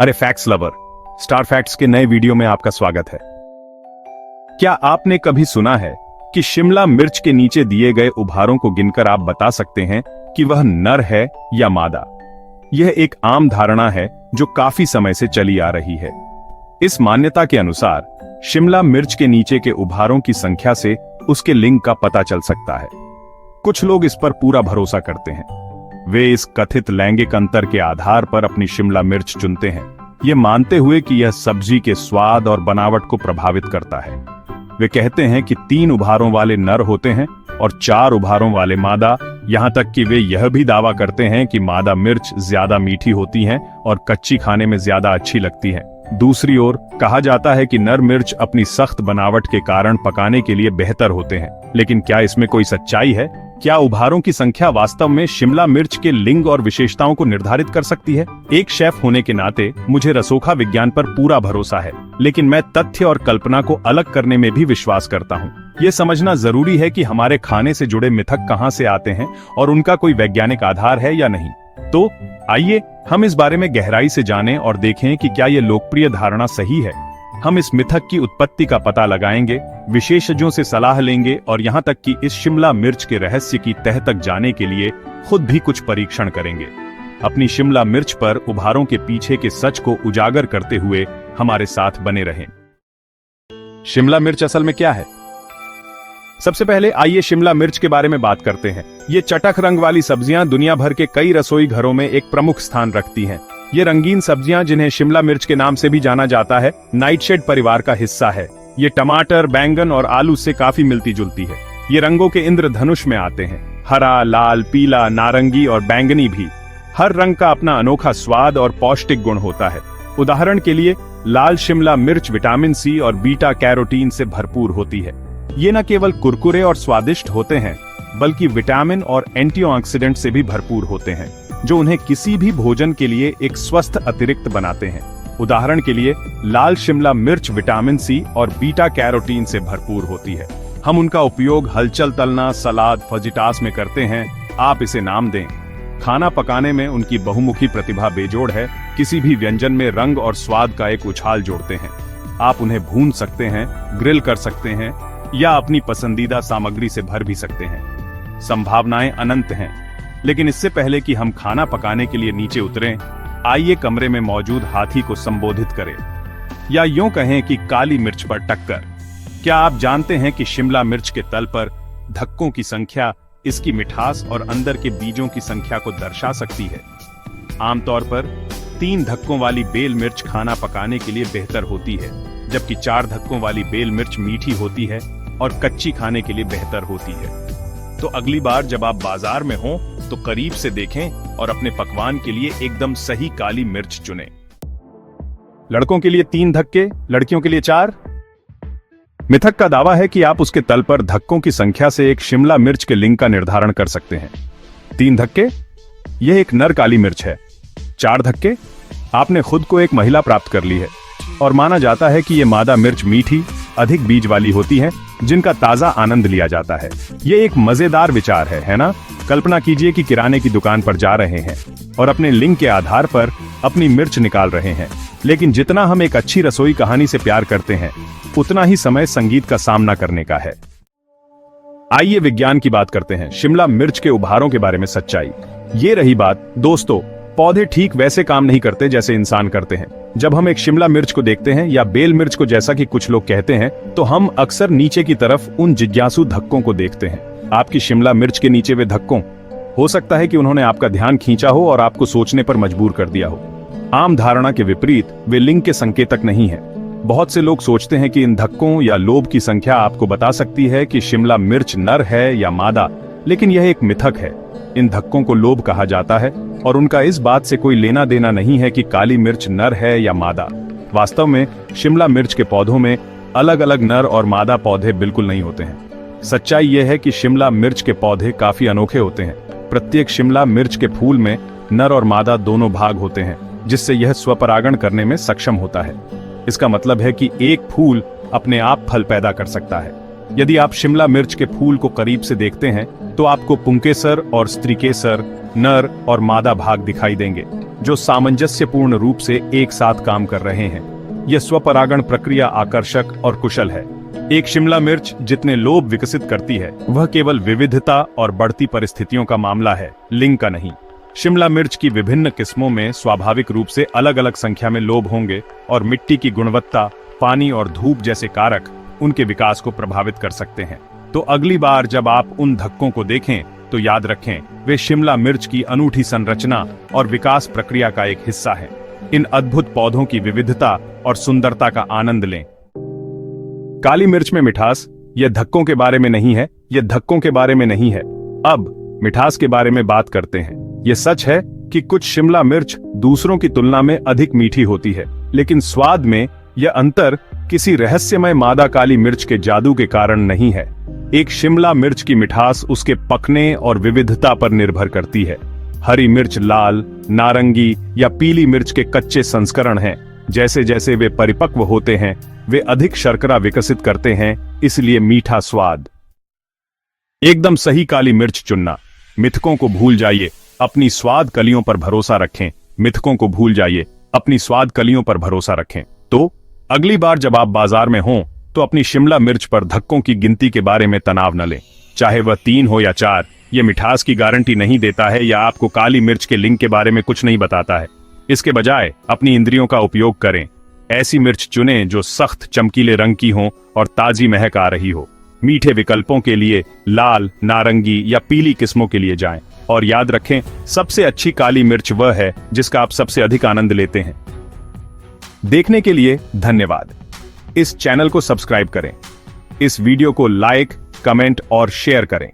अरे facts lover, star facts के नए वीडियो में आपका स्वागत है। क्या आपने कभी सुना है कि शिमला मिर्च के नीचे दिए गए उभारों को गिनकर आप बता सकते हैं कि वह नर है या मादा? यह एक आम धारणा है जो काफी समय से चली आ रही है। इस मान्यता के अनुसार शिमला मिर्च के नीचे के उभारों की संख्या से उसके लिंग का पता चल सकता है। कुछ लोग इस पर पूरा भरोसा करते हैं। वे इस कथित लैंगिक अंतर के आधार पर अपनी शिमला मिर्च चुनते हैं, ये मानते हुए कि यह सब्जी के स्वाद और बनावट को प्रभावित करता है। वे कहते हैं कि 3 उभारों वाले नर होते हैं और 4 उभारों वाले मादा, यहां तक कि वे यह भी दावा करते हैं कि मादा मिर्च ज्यादा मीठी होती हैं और कच्ची खाने में ज्यादा अच्छी लगती है। दूसरी ओर कहा जाता है कि नर मिर्च अपनी सख्त बनावट के कारण पकाने के लिए बेहतर होते हैं। लेकिन क्या इसमें कोई सच्चाई है? क्या उभारों की संख्या वास्तव में शिमला मिर्च के लिंग और विशेषताओं को निर्धारित कर सकती है? एक शेफ होने के नाते मुझे रसोखा विज्ञान पर पूरा भरोसा है, लेकिन मैं तथ्य और कल्पना को अलग करने में भी विश्वास करता हूँ। ये समझना जरूरी है कि हमारे खाने से जुड़े मिथक कहाँ से आते हैं और उनका कोई वैज्ञानिक आधार है या नहीं। तो आइए हम इस बारे में गहराई से जानें और देखें कि क्या ये लोकप्रिय धारणा सही है। हम इस मिथक की उत्पत्ति का पता लगाएंगे, विशेषज्ञों से सलाह लेंगे और यहाँ तक कि इस शिमला मिर्च के रहस्य की तह तक जाने के लिए खुद भी कुछ परीक्षण करेंगे। अपनी शिमला मिर्च पर उभारों के पीछे के सच को उजागर करते हुए हमारे साथ बने रहें। शिमला मिर्च असल में क्या है? सबसे पहले आइए शिमला मिर्च के बारे में बात करते हैं। ये चटक रंग वाली सब्जियां दुनिया भर के कई रसोई घरों में एक प्रमुख स्थान रखती हैं। ये रंगीन सब्जियां, जिन्हें शिमला मिर्च के नाम से भी जाना जाता है, नाइटशेड परिवार का हिस्सा है। ये टमाटर, बैंगन और आलू से काफी मिलती जुलती है। ये रंगों के इंद्रधनुष में आते हैं, हरा, लाल, पीला, नारंगी और बैंगनी भी। हर रंग का अपना अनोखा स्वाद और पौष्टिक गुण होता है। उदाहरण के लिए लाल शिमला मिर्च विटामिन सी और बीटा कैरोटीन से भरपूर होती है। ये न केवल कुरकुरे और स्वादिष्ट होते हैं, बल्कि विटामिन और एंटीऑक्सीडेंट से भी भरपूर होते हैं, जो उन्हें किसी भी भोजन के लिए एक स्वस्थ अतिरिक्त बनाते हैं। उदाहरण के लिए लाल शिमला मिर्च विटामिन सी और बीटा कैरोटीन से भरपूर होती है। हम उनका उपयोग हलचल तलना, सलाद, फजिटास में करते हैं। आप इसे नाम दें। खाना पकाने में उनकी बहुमुखी प्रतिभा बेजोड़ है। किसी भी व्यंजन में रंग और स्वाद का एक उछाल जोड़ते हैं। आप उन्हें भून सकते हैं, ग्रिल कर सकते हैं या अपनी पसंदीदा सामग्री से भर भी सकते हैं। संभावनाएं अनंत हैं। लेकिन इससे पहले कि हम खाना पकाने के लिए नीचे उतरें, आइए कमरे में मौजूद हाथी को संबोधित करें, या यूं कहें कि काली मिर्च पर टक्कर। क्या आप जानते हैं कि शिमला मिर्च के तल पर धक्कों की संख्या इसकी मिठास और अंदर के बीजों की संख्या को दर्शा सकती है? आमतौर पर 3 धक्कों वाली बेल मिर्च खाना पकाने के लिए बेहतर होती है, जबकि 4 धक्कों वाली बेल मिर्च मीठी होती है और कच्ची खाने के लिए बेहतर होती है। तो अगली बार जब आप बाजार में हों तो करीब से देखें और अपने पकवान के लिए एकदम सही काली मिर्च चुनें। लड़कों के लिए 3 धक्के, लड़कियों के लिए 4। मिथक का दावा है कि आप उसके तल पर धक्कों की संख्या से एक शिमला मिर्च के लिंग का निर्धारण कर सकते हैं। 3 धक्के, यह एक नर काली मिर्च है। 4 धक्के, आपने खुद को एक महिला प्राप्त कर ली है। और माना जाता है कि ये मादा मिर्च मीठी, अधिक बीज वाली होती है, जिनका ताजा आनंद लिया जाता है। ये एक मजेदार विचार है ना? कल्पना कीजिए कि किराने की दुकान पर जा रहे हैं और अपने लिंग के आधार पर अपनी मिर्च निकाल रहे हैं। लेकिन जितना हम एक अच्छी रसोई कहानी से प्यार करते हैं, उतना ही समय संगीत का सामना करने का है। आइए विज्ञान की बात करते हैं। शिमला मिर्च के उभारों के बारे में सच्चाई। ये रही बात दोस्तों, पौधे ठीक वैसे काम नहीं करते जैसे इंसान करते हैं। जब हम एक शिमला मिर्च को देखते हैं, या बेल मिर्च को जैसा कि कुछ लोग कहते हैं, तो हम अक्सर नीचे की तरफ उन जिज्ञासु धक्कों को देखते हैं। आपकी शिमला मिर्च के नीचे वे धक्कों, हो सकता है कि उन्होंने आपका ध्यान खींचा हो और आपको सोचने पर मजबूर कर दिया हो। आम धारणा के विपरीत वे लिंग के संकेतक नहीं है। बहुत से लोग सोचते हैं कि इन धक्कों या लोब की संख्या आपको बता सकती है कि शिमला मिर्च नर है या मादा, लेकिन यह एक मिथक है। इन धक्कों को लोब कहा जाता है और उनका इस बात से कोई लेना देना नहीं है कि काली मिर्च नर है या मादा। वास्तव में शिमला मिर्च के पौधों में अलग अलग नर और मादा पौधे बिल्कुल नहीं होते हैं। सच्चाई यह है कि शिमला मिर्च के पौधे काफी अनोखे होते हैं। प्रत्येक शिमला मिर्च के फूल में नर और मादा दोनों भाग होते हैं, जिससे यह स्वपरागण करने में सक्षम होता है। इसका मतलब है कि एक फूल अपने आप फल पैदा कर सकता है। यदि आप शिमला मिर्च के फूल को करीब से देखते हैं तो आपको पुंकेसर और स्त्रीकेसर, नर और मादा भाग दिखाई देंगे। जो सामंजस्यपूर्ण रूप से एक साथ काम कर रहे हैं। यह स्वपरागण प्रक्रिया आकर्षक और कुशल है। एक शिमला मिर्च जितने लोभ विकसित करती है, वह केवल विविधता और बढ़ती परिस्थितियों का मामला है, लिंग का नहीं। शिमला मिर्च की विभिन्न किस्मों में स्वाभाविक रूप से अलग अलग संख्या में लोभ होंगे और मिट्टी की गुणवत्ता, पानी और धूप जैसे कारक उनके विकास को प्रभावित कर सकते हैं। तो अगली बार जब आप उन धक्कों को देखें तो याद रखें, वे शिमला मिर्च की अनूठी संरचना और विकास प्रक्रिया का एक हिस्सा है। इन अद्भुत पौधों की विविधता और सुंदरता का आनंद लें। काली मिर्च में मिठास, यह धक्कों के बारे में नहीं है, यह धक्कों के बारे में नहीं है। अब मिठास के बारे में बात करते हैं। यह सच है कि कुछ शिमला मिर्च दूसरों की तुलना में अधिक मीठी होती है, लेकिन स्वाद में यह अंतर किसी रहस्यमय मादा काली मिर्च के जादू के कारण नहीं है। एक शिमला मिर्च की मिठास उसके पकने और विविधता पर निर्भर करती है। हरी मिर्च लाल, नारंगी या पीली मिर्च के कच्चे संस्करण हैं। जैसे जैसे वे परिपक्व होते हैं, वे अधिक शर्करा विकसित करते हैं, इसलिए मीठा स्वाद। एकदम सही काली मिर्च चुनना। मिथकों को भूल जाइए, अपनी स्वाद कलियों पर भरोसा रखें। मिथकों को भूल जाइए, अपनी स्वाद कलियों पर भरोसा रखें। तो अगली बार जब आप बाजार में हों, तो अपनी शिमला मिर्च पर धक्कों की गिनती के बारे में तनाव न लें। चाहे वह 3 हो या 4, यह मिठास की गारंटी नहीं देता है या आपको काली मिर्च के लिंग के बारे में कुछ नहीं बताता है। इसके बजाय अपनी इंद्रियों का उपयोग करें। ऐसी मिर्च चुनें जो सख्त चमकीले रंग की हो और ताजी महक आ रही हो। मीठे विकल्पों के लिए लाल, नारंगी या पीली किस्मों के लिए जाएं। और याद रखें, सबसे अच्छी काली मिर्च वह है जिसका आप सबसे अधिक आनंद लेते हैं। देखने के लिए धन्यवाद। इस चैनल को सब्सक्राइब करें। इस वीडियो को लाइक, कमेंट और शेयर करें।